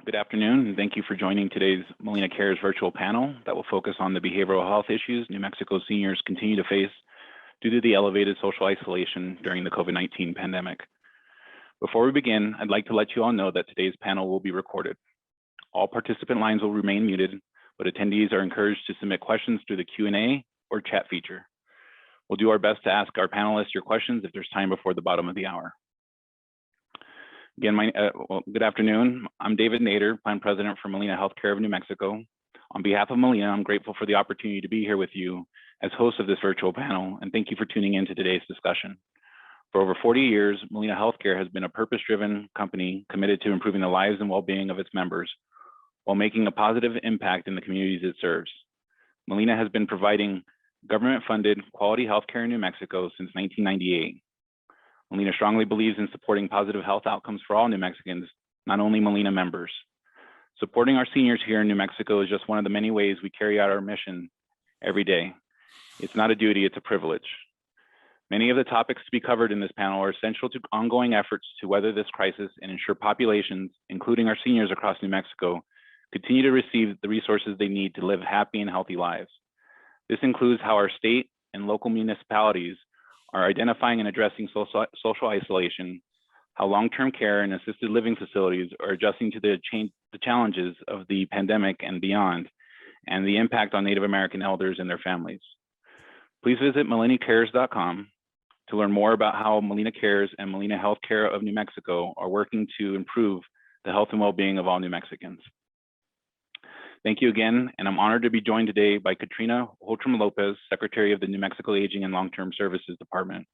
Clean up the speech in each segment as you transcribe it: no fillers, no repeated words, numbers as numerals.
Good afternoon, and thank you for joining today's Molina Cares virtual panel that will focus on the behavioral health issues New Mexico seniors continue to face due to the elevated social isolation during the COVID-19 pandemic. Before we begin, I'd like to let you all know that today's panel will be recorded. All participant lines will remain muted, but attendees are encouraged to submit questions through the Q&A or chat feature. We'll do our best to ask our panelists your questions if there's time before the bottom of the hour. Again, good afternoon. I'm David Nader, Plan President for Molina Healthcare of New Mexico. On behalf of Molina, I'm grateful for the opportunity to be here with you as host of this virtual panel, and thank you for tuning in to today's discussion. For over 40 years, Molina Healthcare has been a purpose-driven company committed to improving the lives and well-being of its members while making a positive impact in the communities it serves. Molina has been providing government-funded quality healthcare in New Mexico since 1998. Molina strongly believes in supporting positive health outcomes for all New Mexicans, not only Molina members. Supporting our seniors here in New Mexico is just one of the many ways we carry out our mission every day. It's not a duty, it's a privilege. Many of the topics to be covered in this panel are essential to ongoing efforts to weather this crisis and ensure populations, including our seniors across New Mexico, continue to receive the resources they need to live happy and healthy lives. This includes how our state and local municipalities are identifying and addressing social isolation, how long-term care and assisted living facilities are adjusting to the challenges of the pandemic and beyond, and the impact on Native American elders and their families. Please visit molinacares.com to learn more about how Molina Cares and Molina Healthcare of New Mexico are working to improve the health and well-being of all New Mexicans. Thank you again, and I'm honored to be joined today by Katrina Hotrum-Lopez, Secretary of the New Mexico Aging and Long-Term Services Department.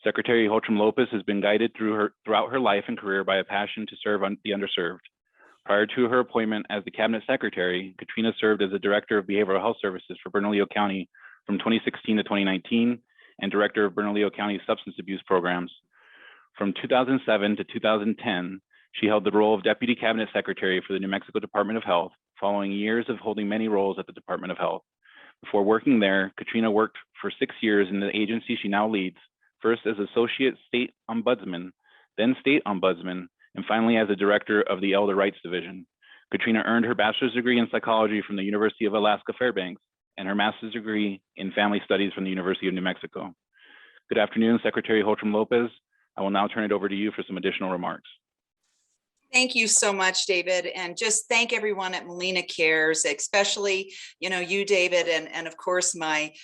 Secretary Hotrum-Lopez has been guided throughout her life and career by a passion to serve the underserved. Prior to her appointment as the Cabinet Secretary, Katrina served as the Director of Behavioral Health Services for Bernalillo County from 2016 to 2019, and Director of Bernalillo County Substance Abuse Programs. From 2007 to 2010, she held the role of Deputy Cabinet Secretary for the New Mexico Department of Health, following years of holding many roles at the Department of Health. Before working there, Katrina worked for 6 years in the agency she now leads, first as Associate State Ombudsman, then State Ombudsman, and finally as the Director of the Elder Rights Division. Katrina earned her bachelor's degree in psychology from the University of Alaska Fairbanks and her master's degree in family studies from the University of New Mexico. Good afternoon, Secretary Hotrum-Lopez. I will now turn it over to you for some additional remarks. Thank you so much, David, and just thank everyone at Molina Cares, especially, you, David, and of course, my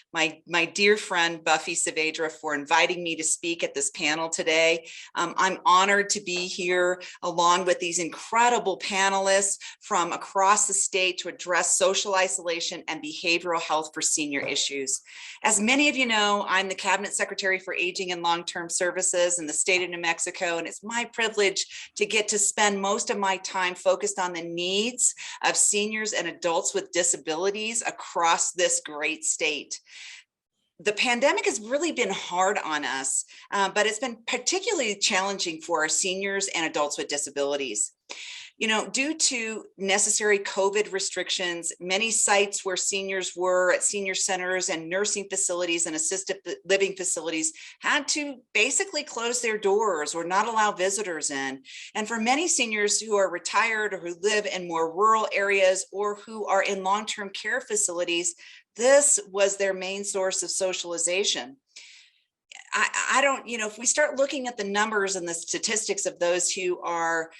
dear friend, Buffy Saavedra, for inviting me to speak at this panel today. I'm honored to be here along with these incredible panelists from across the state to address social isolation and behavioral health for senior issues. As many of you know, I'm the Cabinet Secretary for Aging and Long-Term Services in the state of New Mexico, and it's my privilege to get to spend most of my time focused on the needs of seniors and adults with disabilities across this great state. The pandemic has really been hard on us, but it's been particularly challenging for our seniors and adults with disabilities. Due to necessary COVID restrictions, many sites where seniors were at senior centers and nursing facilities and assisted living facilities had to basically close their doors or not allow visitors in. And for many seniors who are retired or who live in more rural areas or who are in long-term care facilities, this was their main source of socialization. I don't, if we start looking at the numbers and the statistics of those who are,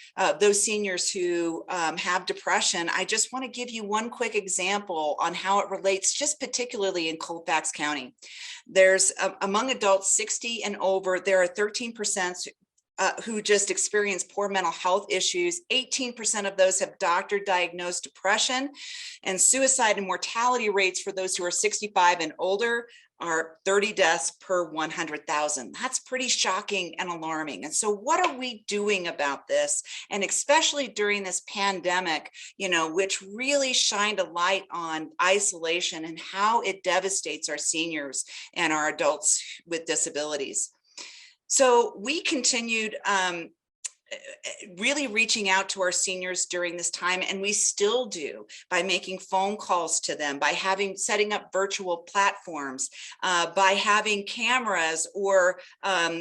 those seniors who have depression, I just want to give you one quick example on how it relates, just particularly in Colfax County. There's among adults 60 and over, there are 13% who just experience poor mental health issues. 18% of those have doctor diagnosed depression, and suicide and mortality rates for those who are 65 and older are 30 deaths per 100,000. That's pretty shocking and alarming. And so what are we doing about this? And especially during this pandemic, which really shined a light on isolation and how it devastates our seniors and our adults with disabilities. So we continued really reaching out to our seniors during this time, and we still do, by making phone calls to them, by setting up virtual platforms, by having cameras or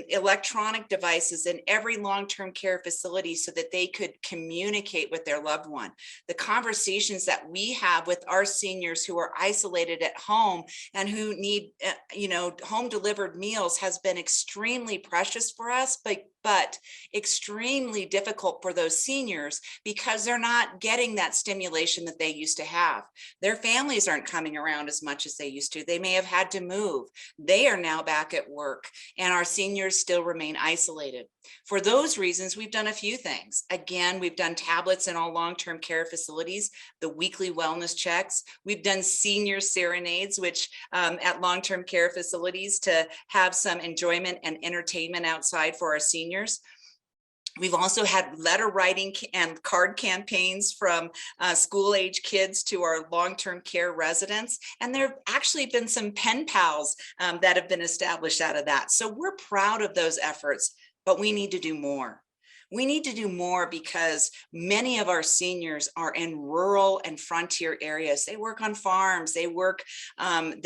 electronic devices in every long-term care facility so that they could communicate with their loved one. The conversations that we have with our seniors who are isolated at home and who need home delivered meals has been extremely precious for us, but extremely difficult for those seniors because they're not getting that stimulation that they used to have. Their families aren't coming around as much as they used to. They may have had to move. They are now back at work, and our seniors still remain isolated. For those reasons, we've done a few things. Again, we've done tablets in all long-term care facilities, the weekly wellness checks. We've done senior serenades, which at long-term care facilities to have some enjoyment and entertainment outside for our seniors. We've also had letter writing and card campaigns from school age kids to our long-term care residents. And there have actually been some pen pals that have been established out of that. So we're proud of those efforts, but we need to do more. We need to do more because many of our seniors are in rural and frontier areas. They work on farms, they work on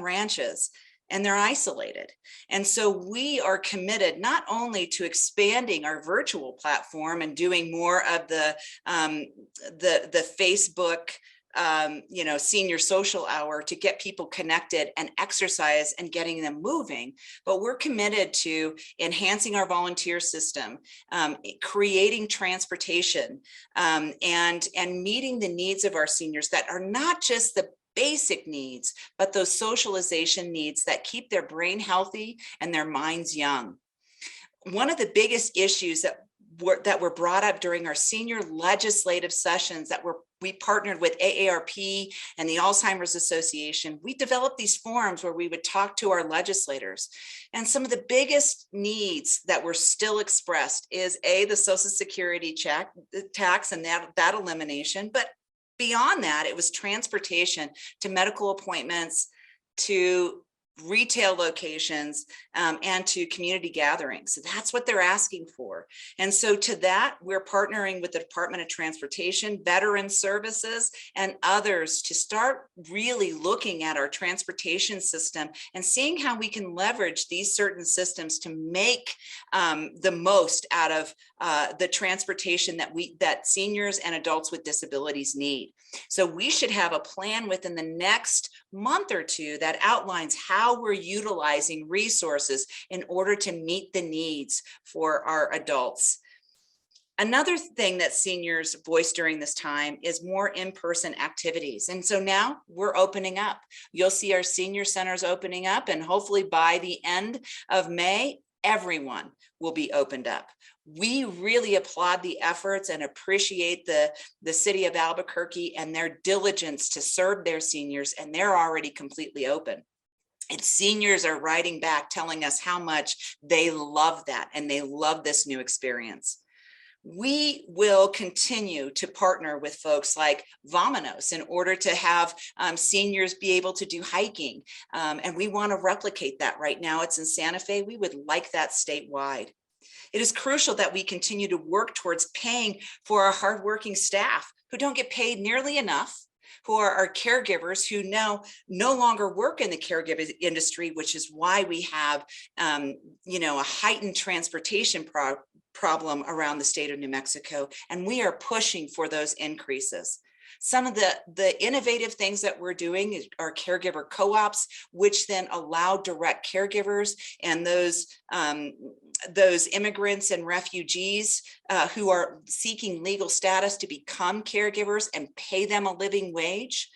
ranches, and they're isolated. And so we are committed not only to expanding our virtual platform and doing more of the Facebook senior social hour to get people connected and exercise and getting them moving, but we're committed to enhancing our volunteer system, creating transportation, and meeting the needs of our seniors that are not just the basic needs, but those socialization needs that keep their brain healthy and their minds young. One of the biggest issues that were brought up during our senior legislative sessions that we partnered with AARP and the Alzheimer's Association. We developed these forums where we would talk to our legislators. And some of the biggest needs that were still expressed is the Social Security tax and that elimination. But beyond that, it was transportation to medical appointments, to retail locations, and to community gatherings. So that's what they're asking for. And so to that, we're partnering with the Department of Transportation, Veteran Services, and others to start really looking at our transportation system and seeing how we can leverage these certain systems to make the most out of the transportation that seniors and adults with disabilities need. So we should have a plan within the next month or two that outlines how we're utilizing resources in order to meet the needs for our adults. Another thing that seniors voice during this time is more in-person activities. And so now we're opening up. You'll see our senior centers opening up, and hopefully by the end of May, everyone will be opened up. We really applaud the efforts and appreciate the City of Albuquerque and their diligence to serve their seniors, and they're already completely open. And seniors are writing back telling us how much they love that and they love this new experience. We will continue to partner with folks like Vamanos in order to have seniors be able to do hiking. And we want to replicate that. Right now it's in Santa Fe. We would like that statewide. It is crucial that we continue to work towards paying for our hardworking staff who don't get paid nearly enough, who are our caregivers who now no longer work in the caregiving industry, which is why we have a heightened transportation problem around the state of New Mexico, and we are pushing for those increases. Some of the innovative things that we're doing are caregiver co-ops, which then allow direct caregivers and those immigrants and refugees who are seeking legal status to become caregivers and pay them a living wage.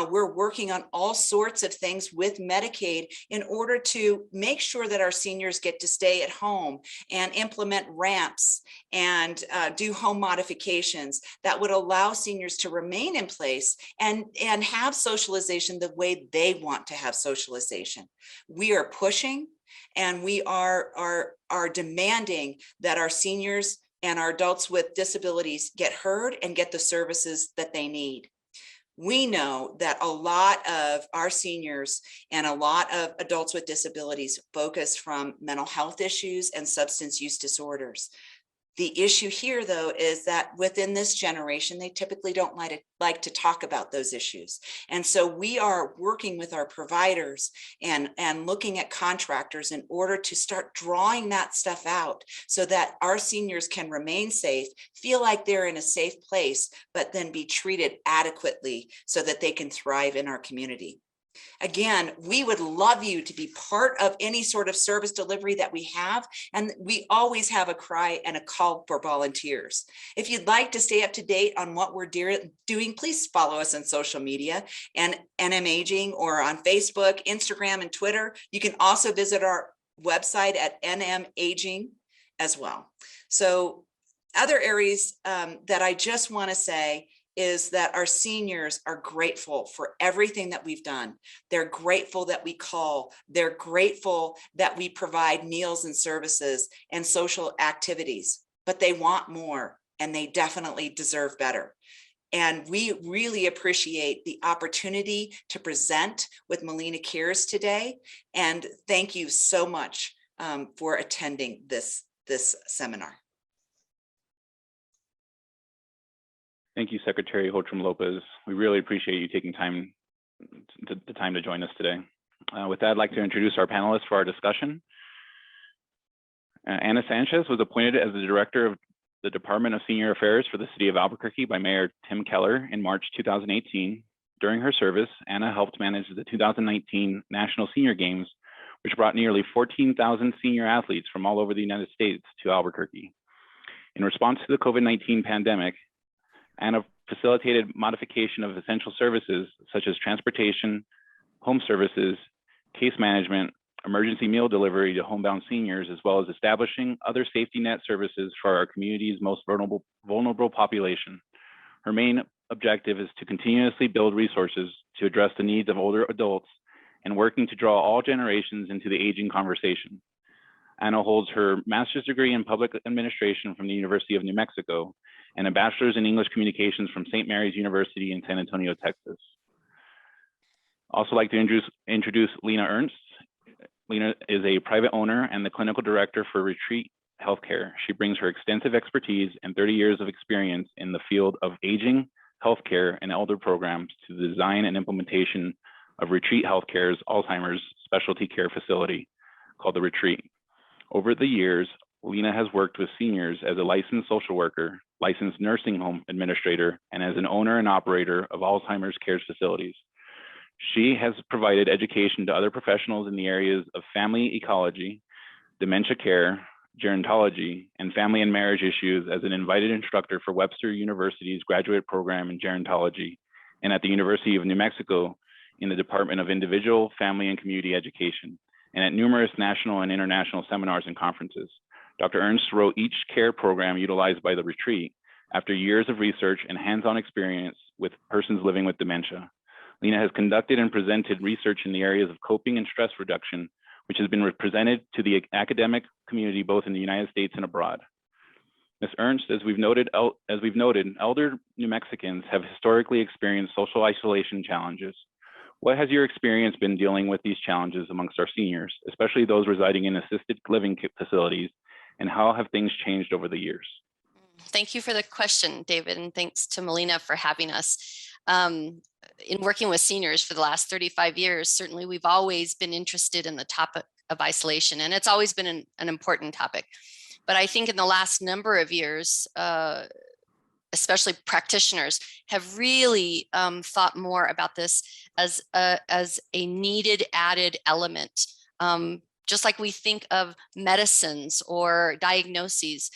We're working on all sorts of things with Medicaid in order to make sure that our seniors get to stay at home and implement ramps and do home modifications that would allow seniors to remain in place and have socialization the way they want to have socialization. We are pushing, and we are demanding that our seniors and our adults with disabilities get heard and get the services that they need. We know that a lot of our seniors and a lot of adults with disabilities focus from mental health issues and substance use disorders. The issue here, though, is that within this generation, they typically don't like to talk about those issues. And so we are working with our providers and looking at contractors in order to start drawing that stuff out so that our seniors can remain safe, feel like they're in a safe place, but then be treated adequately so that they can thrive in our community. Again, we would love you to be part of any sort of service delivery that we have. And we always have a cry and a call for volunteers. If you'd like to stay up to date on what we're doing, please follow us on social media and NM Aging, or on Facebook, Instagram, and Twitter. You can also visit our website at NM Aging as well. So other areas that I just want to say is that our seniors are grateful for everything that we've done. They're grateful that we call. They're grateful that we provide meals and services and social activities, but they want more, and they definitely deserve better. And we really appreciate the opportunity to present with Melina Cares today. And thank you so much for attending this seminar. Thank you, Secretary Hotrum-Lopez. We really appreciate you taking time to join us today. With that, I'd like to introduce our panelists for our discussion. Anna Sanchez was appointed as the Director of the Department of Senior Affairs for the City of Albuquerque by Mayor Tim Keller in March 2018. During her service, Anna helped manage the 2019 National Senior Games, which brought nearly 14,000 senior athletes from all over the United States to Albuquerque. In response to the COVID-19 pandemic, Anna facilitated modification of essential services such as transportation, home services, case management, emergency meal delivery to homebound seniors, as well as establishing other safety net services for our community's most vulnerable population. Her main objective is to continuously build resources to address the needs of older adults and working to draw all generations into the aging conversation. Anna holds her master's degree in public administration from the University of New Mexico and a bachelor's in English communications from St. Mary's University in San Antonio, Texas. Also like to introduce Lena Ernst. Lena is a private owner and the clinical director for Retreat Healthcare. She brings her extensive expertise and 30 years of experience in the field of aging, healthcare, and elder programs to the design and implementation of Retreat Healthcare's Alzheimer's specialty care facility called the Retreat. Over the years, Lena has worked with seniors as a licensed social worker, licensed nursing home administrator, and as an owner and operator of Alzheimer's care facilities. She has provided education to other professionals in the areas of family ecology, dementia care, gerontology, and family and marriage issues as an invited instructor for Webster University's graduate program in gerontology, and at the University of New Mexico in the Department of Individual, Family, and Community Education, and at numerous national and international seminars and conferences. Dr. Ernst wrote each care program utilized by the Retreat after years of research and hands-on experience with persons living with dementia. Lena has conducted and presented research in the areas of coping and stress reduction, which has been presented to the academic community both in the United States and abroad. Ms. Ernst, as we've noted, elder New Mexicans have historically experienced social isolation challenges. What has your experience been dealing with these challenges amongst our seniors, especially those residing in assisted living facilities, and how have things changed over the years? Thank you for the question, David, and thanks to Melina for having us. In working with seniors for the last 35 years, certainly we've always been interested in the topic of isolation, and it's always been an important topic. But I think in the last number of years, especially practitioners have really thought more about this as a needed added element. Just like we think of medicines or diagnoses,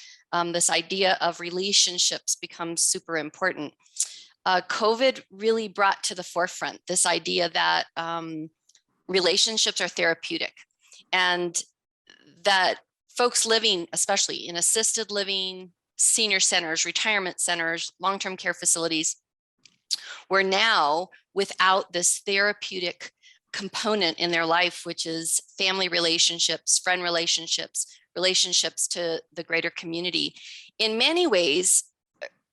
this idea of relationships becomes super important. COVID really brought to the forefront this idea that relationships are therapeutic, and that folks living, especially in assisted living, senior centers, retirement centers, long-term care facilities, were now without this therapeutic component in their life, which is family relationships, friend relationships, relationships to the greater community. In many ways,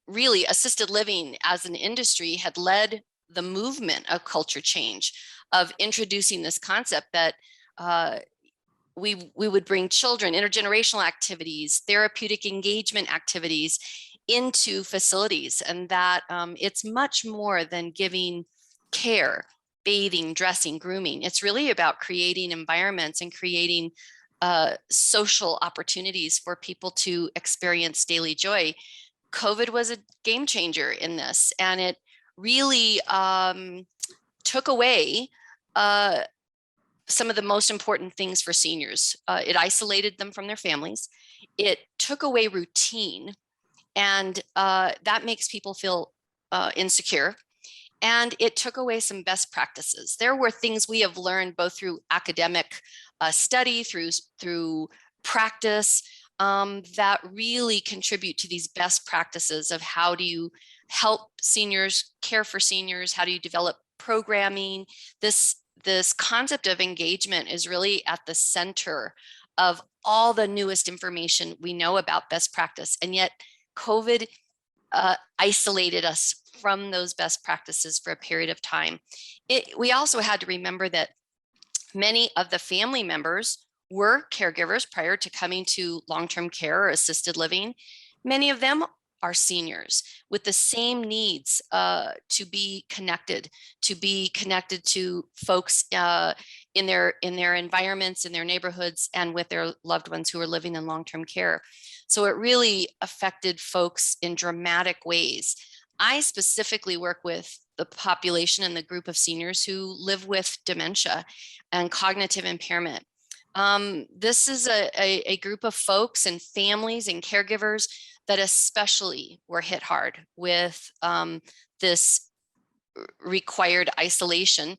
really, assisted living as an industry had led the movement of culture change, of introducing this concept that we would bring children, intergenerational activities, therapeutic engagement activities into facilities, and that it's much more than giving care, bathing, dressing, grooming. It's really about creating environments and creating social opportunities for people to experience daily joy. COVID was a game changer in this, and it really took away some of the most important things for seniors. It isolated them from their families. It took away routine, and that makes people feel insecure. And it took away some best practices. There were things we have learned both through academic study, through practice, that really contribute to these best practices of how do you help seniors, care for seniors, how do you develop programming. This concept of engagement is really at the center of all the newest information we know about best practice. And yet COVID isolated us from those best practices for a period of time. We also had to remember that many of the family members were caregivers prior to coming to long-term care or assisted living. Many of them are seniors with the same needs to be connected to folks in their environments, in their neighborhoods, and with their loved ones who are living in long-term care. So it really affected folks in dramatic ways. I specifically work with the population and the group of seniors who live with dementia and cognitive impairment. This is a group of folks and families and caregivers that especially were hit hard with this required isolation.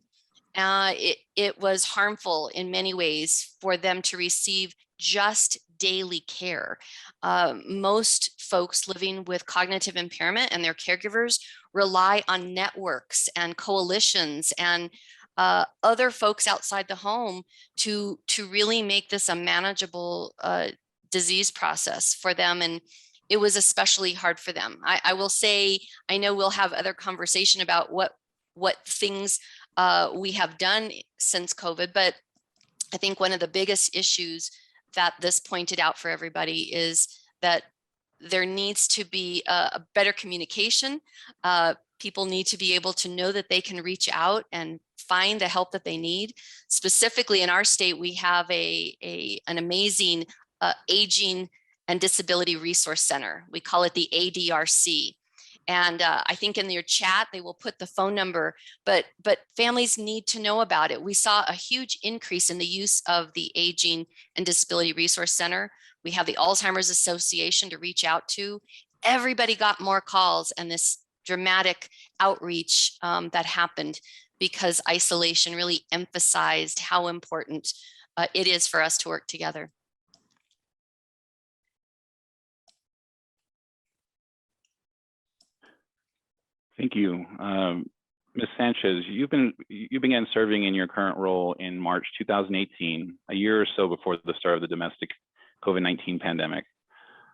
It was harmful in many ways for them to receive just daily care. Most folks living with cognitive impairment and their caregivers rely on networks and coalitions and other folks outside the home to really make this a manageable disease process for them. And it was especially hard for them. I will say, I know we'll have other conversation about what things we have done since COVID, but I think one of the biggest issues that this pointed out for everybody is that there needs to be a better communication. People need to be able to know that they can reach out and find the help that they need. Specifically in our state, we have an amazing aging and disability resource center. We call it the ADRC. And I think in your chat, they will put the phone number, but families need to know about it. We saw a huge increase in the use of the Aging and Disability Resource Center. We have the Alzheimer's Association to reach out to. Everybody got more calls, and this dramatic outreach that happened because isolation really emphasized how important it is for us to work together. Thank you. Ms. Sanchez, you began serving in your current role in March 2018, a year or so before the start of the domestic COVID-19 pandemic.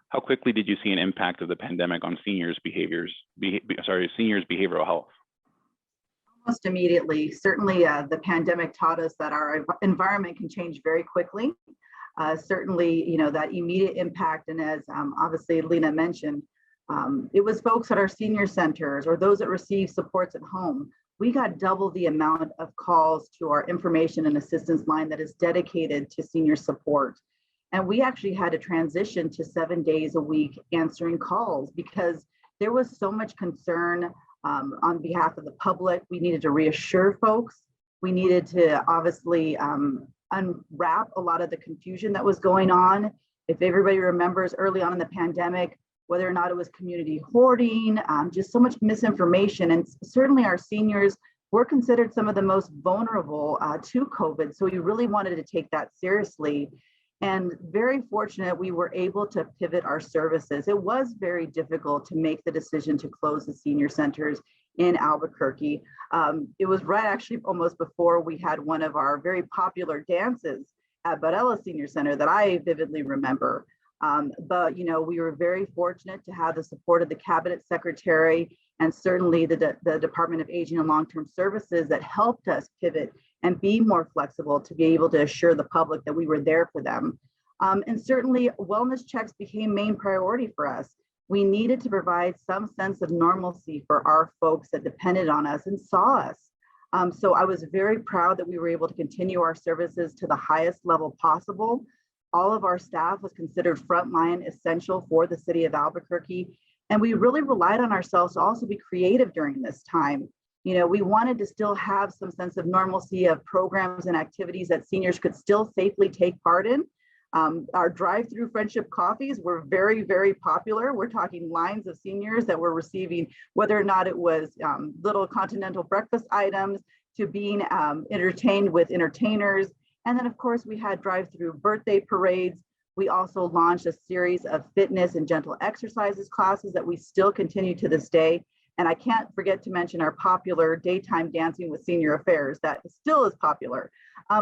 How quickly did you see an impact of the pandemic on seniors' behavioral health? Almost immediately. Certainly, the pandemic taught us that our environment can change very quickly. Certainly, that immediate impact, and as obviously Lena mentioned, it was folks at our senior centers or those that receive supports at home. We got double the amount of calls to our information and assistance line that is dedicated to senior support. And we actually had to transition to 7 days a week answering calls because there was so much concern on behalf of the public. We needed to reassure folks. We needed to obviously unwrap a lot of the confusion that was going on. If everybody remembers early on in the pandemic, whether or not it was community hoarding, just so much misinformation. And certainly our seniors were considered some of the most vulnerable to COVID. So we really wanted to take that seriously. And very fortunate, we were able to pivot our services. It was very difficult to make the decision to close the senior centers in Albuquerque. It was right actually almost before we had one of our very popular dances at Barela Senior Center that I vividly remember. But we were very fortunate to have the support of the Cabinet Secretary and certainly the Department of Aging and Long-Term Services that helped us pivot and be more flexible to be able to assure the public that we were there for them. And certainly wellness checks became main priority for us. We needed to provide some sense of normalcy for our folks that depended on us and saw us. So I was very proud that we were able to continue our services to the highest level possible. All of our staff was considered frontline essential for the city of Albuquerque. And we really relied on ourselves to also be creative during this time. We wanted to still have some sense of normalcy of programs and activities that seniors could still safely take part in. Our drive-through friendship coffees were very, very popular. We're talking lines of seniors that were receiving, whether or not it was little continental breakfast items to being entertained with entertainers. And then of course we had drive-through birthday parades. We also launched a series of fitness and gentle exercises classes that we still continue to this day. And I can't forget to mention our popular daytime dancing with senior affairs that still is popular.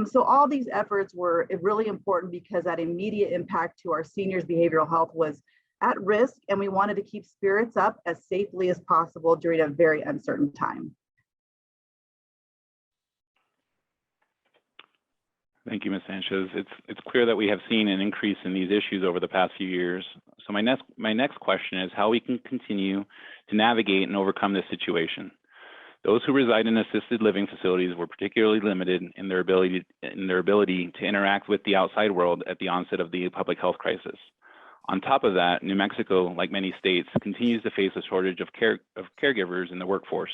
So all these efforts were really important because that immediate impact to our seniors' behavioral health was at risk, and we wanted to keep spirits up as safely as possible during a very uncertain time. Thank you, Ms. Sanchez. It's clear that we have seen an increase in these issues over the past few years. So my next question is how we can continue to navigate and overcome this situation. Those who reside in assisted living facilities were particularly limited in their ability to interact with the outside world at the onset of the public health crisis. On top of that, New Mexico, like many states, continues to face a shortage of caregivers in the workforce.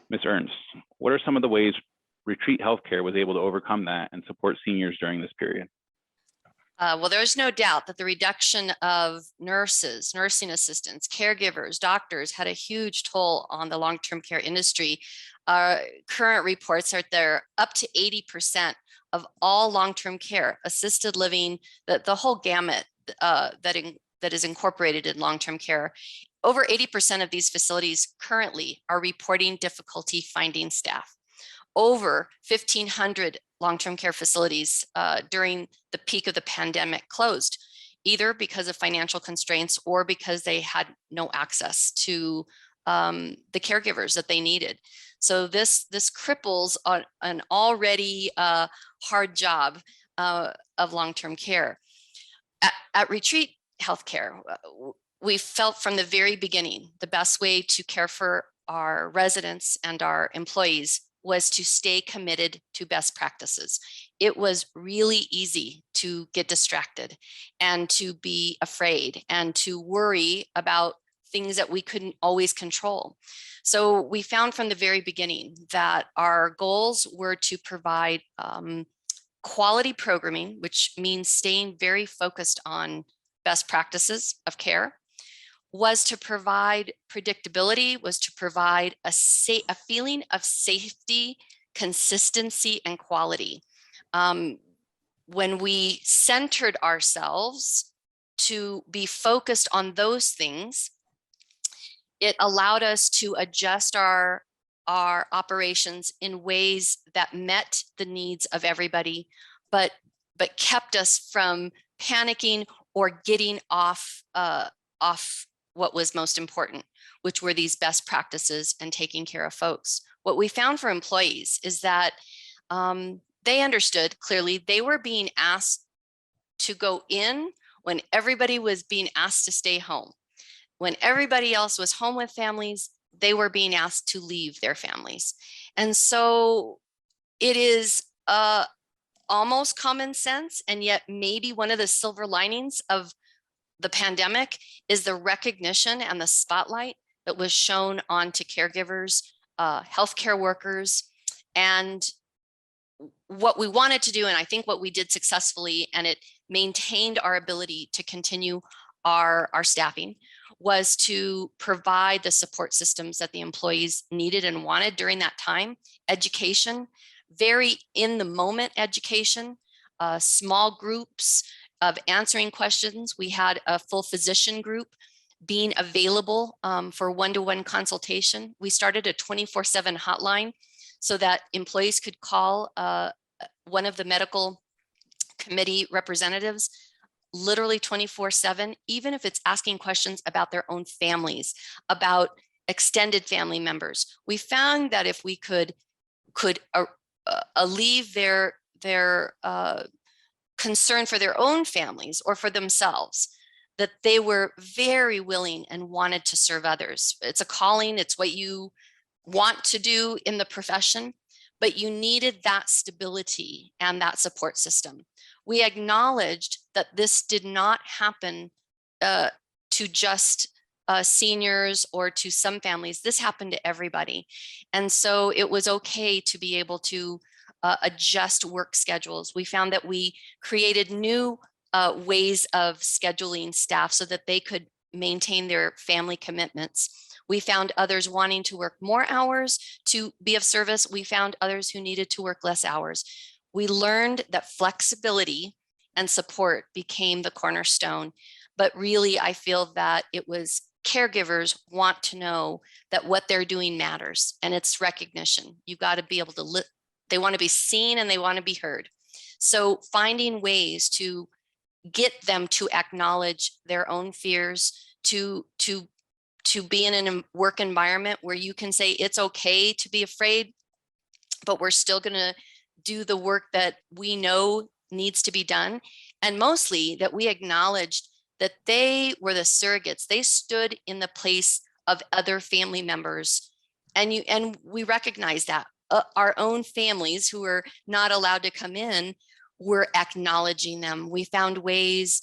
Ms. Ernst, what are some of the ways Retreat Healthcare was able to overcome that and support seniors during this period? Well, there's no doubt that the reduction of nurses, nursing assistants, caregivers, doctors had a huge toll on the long-term care industry. Current reports are there up to 80% of all long-term care, assisted living, the whole gamut that is incorporated in long-term care. Over 80% of these facilities currently are reporting difficulty finding staff. Over 1,500 long-term care facilities during the peak of the pandemic closed, either because of financial constraints or because they had no access to the caregivers that they needed. So this cripples an already hard job of long-term care. At Retreat Healthcare, we felt from the very beginning the best way to care for our residents and our employees was to stay committed to best practices. It was really easy to get distracted and to be afraid and to worry about things that we couldn't always control. So we found from the very beginning that our goals were to provide quality programming, which means staying very focused on best practices of care, was to provide predictability, was to provide a feeling of safety, consistency, and quality. When we centered ourselves to be focused on those things, it allowed us to adjust our operations in ways that met the needs of everybody, but kept us from panicking or getting off what was most important, which were these best practices and taking care of folks. What we found for employees is that they understood clearly they were being asked to go in when everybody was being asked to stay home. When everybody else was home with families, they were being asked to leave their families. And so it is almost common sense, and yet maybe one of the silver linings of the pandemic is the recognition and the spotlight that was shown onto caregivers, healthcare workers, and what we wanted to do, and I think what we did successfully, and it maintained our ability to continue our staffing, was to provide the support systems that the employees needed and wanted during that time. Education, very in the moment education, small groups of answering questions. We had a full physician group being available for one-to-one consultation. We started a 24/7 hotline so that employees could call one of the medical committee representatives literally 24/7, even if it's asking questions about their own families, about extended family members. We found that if we could alleviate their concern for their own families or for themselves, that they were very willing and wanted to serve others. It's a calling, it's what you want to do in the profession, but you needed that stability and that support system. We acknowledged that this did not happen to just seniors or to some families. This happened to everybody. And so it was okay to be able to adjust work schedules. We found that we created new ways of scheduling staff so that they could maintain their family commitments. We found others wanting to work more hours to be of service. We found others who needed to work less hours. We learned that flexibility and support became the cornerstone. But really, I feel that it was caregivers want to know that what they're doing matters, and it's recognition. You got to be able to, they want to be seen and they want to be heard. So finding ways to get them to acknowledge their own fears, to be in a work environment where you can say it's okay to be afraid, but we're still going to do the work that we know needs to be done. And mostly that we acknowledged that they were the surrogates. They stood in the place of other family members. And we recognize that our own families who were not allowed to come in were acknowledging them. We found ways,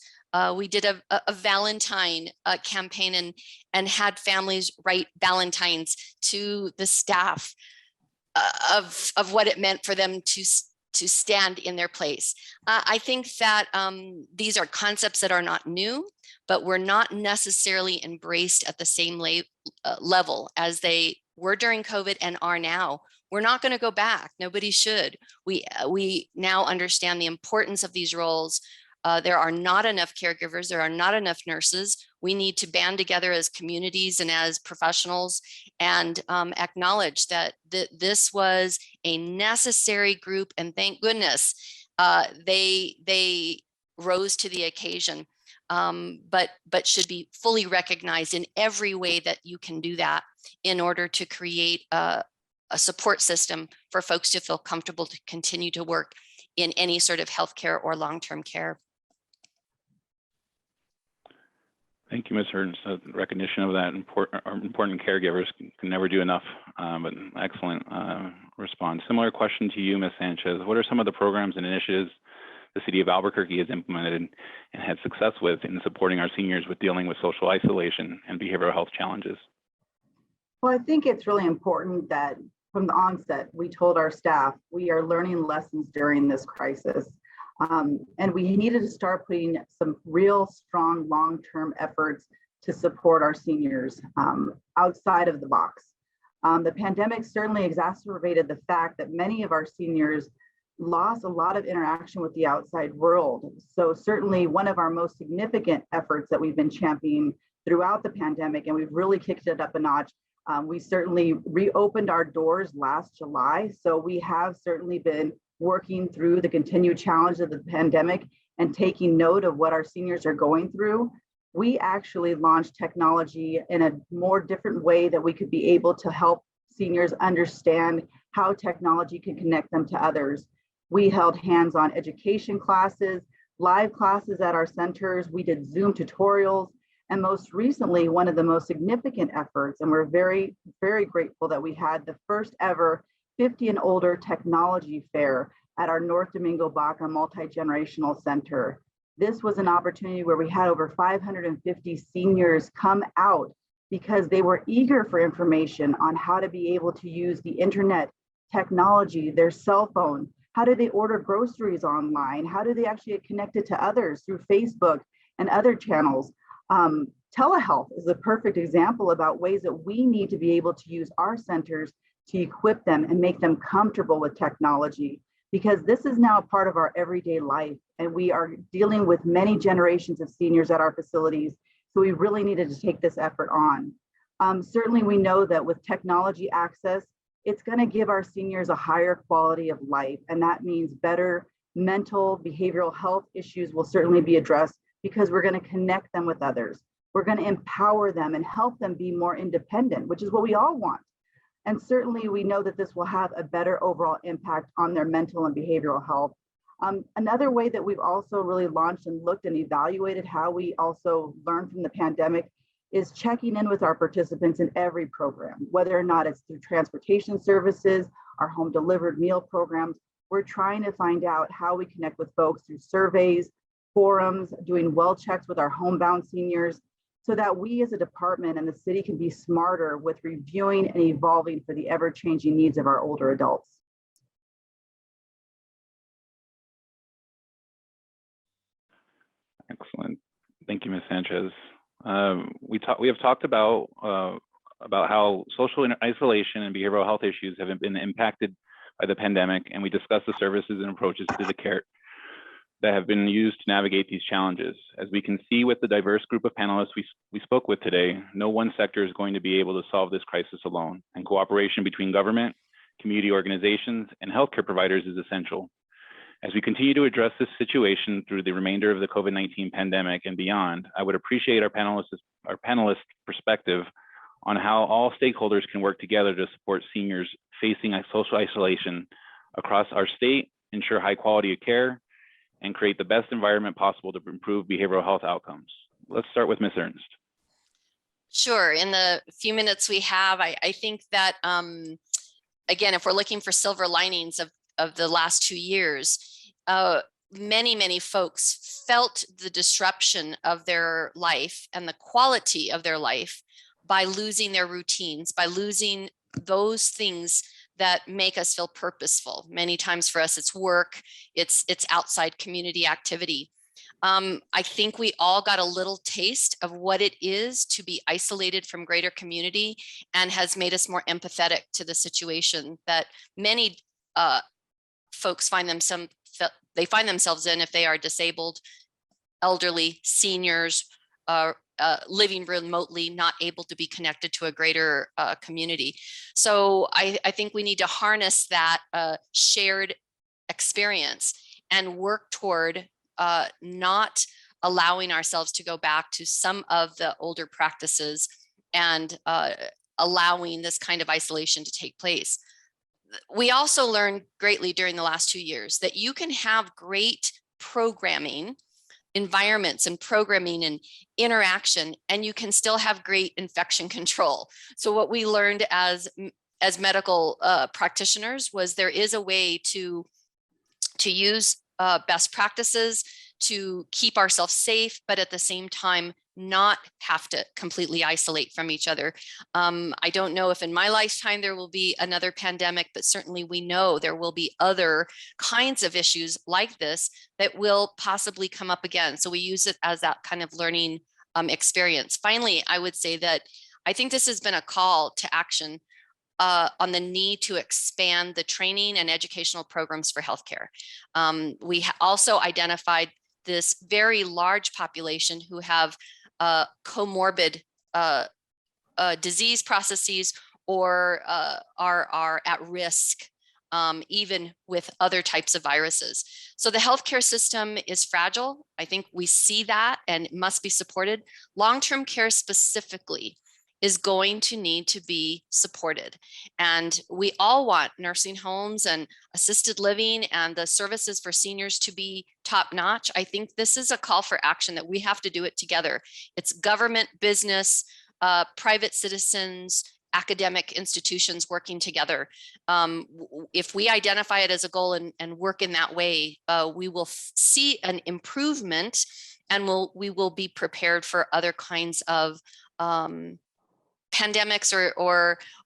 we did a Valentine campaign and had families write Valentines to the staff of what it meant for them to stand in their place. I think that these are concepts that are not new, but were not necessarily embraced at the same level as they were during COVID and are now. We're not going to go back. Nobody should. We now understand the importance of these roles. There are not enough caregivers. There are not enough nurses. We need to band together as communities and as professionals and acknowledge that this was a necessary group. And thank goodness they rose to the occasion, but should be fully recognized in every way that you can do that in order to create a support system for folks to feel comfortable to continue to work in any sort of healthcare or long-term care. Thank you, Ms. Ernst. Recognition of that important caregivers can never do enough, but excellent response. Similar question to you, Ms. Sanchez. What are some of the programs and initiatives the City of Albuquerque has implemented and had success with in supporting our seniors with dealing with social isolation and behavioral health challenges? Well, I think it's really important that from the onset, we told our staff, we are learning lessons during this crisis. And we needed to start putting some real strong long-term efforts to support our seniors outside of the box. The pandemic certainly exacerbated the fact that many of our seniors lost a lot of interaction with the outside world. So certainly one of our most significant efforts that we've been championing throughout the pandemic, and we've really kicked it up a notch. We certainly reopened our doors last July. So we have certainly been working through the continued challenge of the pandemic and taking note of what our seniors are going through. We actually launched technology in a more different way that we could be able to help seniors understand how technology can connect them to others. We held hands-on education classes, live classes at our centers. We did Zoom tutorials. And most recently, one of the most significant efforts, and we're very, very grateful that we had the first ever 50 and older technology fair at our North Domingo Baca Multi-Generational Center. This was an opportunity where we had over 550 seniors come out because they were eager for information on how to be able to use the internet, technology, their cell phone. How do they order groceries online? How do they actually get connected to others through Facebook and other channels? Telehealth is a perfect example about ways that we need to be able to use our centers to equip them and make them comfortable with technology, because this is now a part of our everyday life. And we are dealing with many generations of seniors at our facilities. So we really needed to take this effort on. Certainly we know that with technology access, it's going to give our seniors a higher quality of life. And that means better mental behavioral health issues will certainly be addressed because we're going to connect them with others. We're going to empower them and help them be more independent, which is what we all want. And certainly we know that this will have a better overall impact on their mental and behavioral health. Another way that we've also really launched and looked and evaluated how we also learn from the pandemic is checking in with our participants in every program, whether or not it's through transportation services, our home delivered meal programs. We're trying to find out how we connect with folks through surveys, forums, doing well checks with our homebound seniors, so that we as a department and the city can be smarter with reviewing and evolving for the ever-changing needs of our older adults. Excellent. Thank you, Ms. Sanchez. We have talked about how social isolation and behavioral health issues have been impacted by the pandemic, and we discussed the services and approaches to the care that have been used to navigate these challenges. As we can see with the diverse group of panelists we spoke with today, no one sector is going to be able to solve this crisis alone, and cooperation between government, community organizations, and healthcare providers is essential. As we continue to address this situation through the remainder of the COVID-19 pandemic and beyond, I would appreciate our panelists' perspective on how all stakeholders can work together to support seniors facing social isolation across our state, ensure high quality of care, and create the best environment possible to improve behavioral health outcomes. Let's start with Ms. Ernst. Sure. In the few minutes we have, I think that, again, if we're looking for silver linings of the last 2 years, many folks felt the disruption of their life and the quality of their life by losing their routines, by losing those things that make us feel purposeful. Many times for us, it's work, it's outside community activity. I think we all got a little taste of what it is to be isolated from greater community, and has made us more empathetic to the situation that many folks find themselves in if they are disabled, elderly, seniors, living remotely, not able to be connected to a greater community. So I think we need to harness that shared experience and work toward not allowing ourselves to go back to some of the older practices and allowing this kind of isolation to take place. We also learned greatly during the last 2 years that you can have great programming environments and programming and interaction, and you can still have great infection control. So what we learned as medical practitioners was there is a way to use best practices to keep ourselves safe, but at the same time not have to completely isolate from each other. I don't know if in my lifetime there will be another pandemic, but certainly we know there will be other kinds of issues like this that will possibly come up again. So we use it as that kind of learning experience. Finally, I would say that I think this has been a call to action on the need to expand the training and educational programs for healthcare. We also identified this very large population who have comorbid disease processes or are at risk even with other types of viruses. So the healthcare system is fragile. I think we see that and it must be supported. Long-term care specifically is going to need to be supported. And we all want nursing homes and assisted living and the services for seniors to be top notch. I think this is a call for action that we have to do it together. It's government, business, private citizens, academic institutions working together. If we identify it as a goal and work in that way, we will see an improvement, and we will be prepared for other kinds of pandemics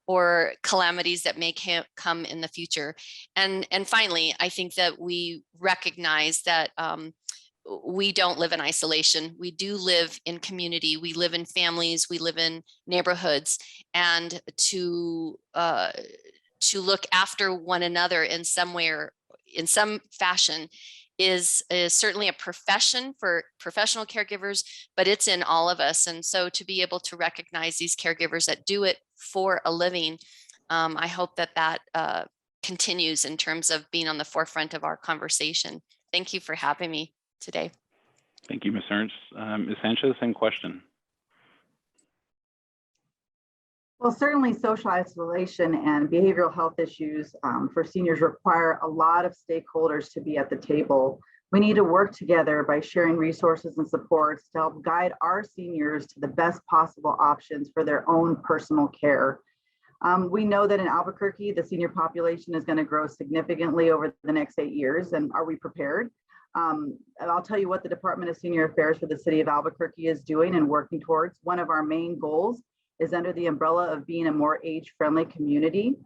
or calamities that may come in the future. And finally, I think that we recognize that we don't live in isolation. We do live in community. We live in families. We live in neighborhoods, and to look after one another in some way or in some fashion is certainly a profession for professional caregivers, but it's in all of us. And so to be able to recognize these caregivers that do it for a living, I hope that continues in terms of being on the forefront of our conversation. Thank you for having me today. Thank you, Ms. Ernst. Ms. Sanchez, same question. Well, certainly social isolation and behavioral health issues for seniors require a lot of stakeholders to be at the table. We need to work together by sharing resources and supports to help guide our seniors to the best possible options for their own personal care. We know that in Albuquerque, the senior population is going to grow significantly over the next 8 years, and are we prepared? And I'll tell you what the Department of Senior Affairs for the City of Albuquerque is doing and working towards. One of our main goals is under the umbrella of being a more age-friendly community.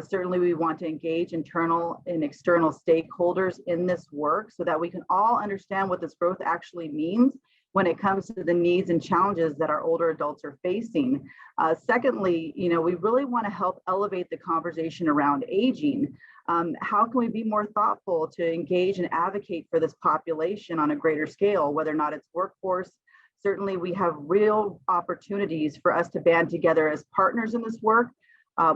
Certainly, we want to engage internal and external stakeholders in this work so that we can all understand what this growth actually means when it comes to the needs and challenges that our older adults are facing. Secondly, we really want to help elevate the conversation around aging. How can we be more thoughtful to engage and advocate for this population on a greater scale, whether or not it's workforce? Certainly, we have real opportunities for us to band together as partners in this work,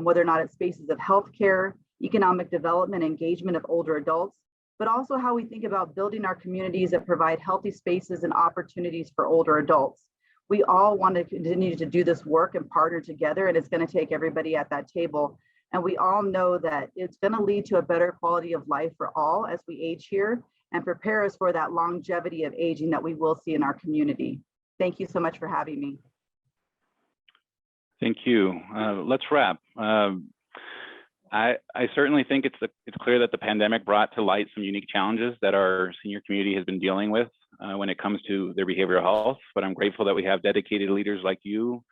whether or not it's spaces of healthcare, economic development, engagement of older adults, but also how we think about building our communities that provide healthy spaces and opportunities for older adults. We all want to continue to do this work and partner together, and it's going to take everybody at that table. And we all know that it's going to lead to a better quality of life for all as we age here and prepare us for that longevity of aging that we will see in our community. Thank you so much for having me. Thank you. Let's wrap. I certainly think it's clear that the pandemic brought to light some unique challenges that our senior community has been dealing with when it comes to their behavioral health. But I'm grateful that we have dedicated leaders like you,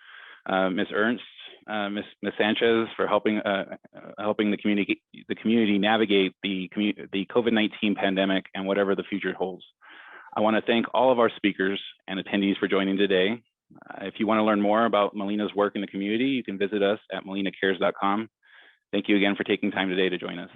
Ms. Ernst, Ms. Sanchez, for helping the community navigate the COVID-19 pandemic and whatever the future holds. I want to thank all of our speakers and attendees for joining today. If you want to learn more about Melina's work in the community, you can visit us at melinacares.com. Thank you again for taking time today to join us.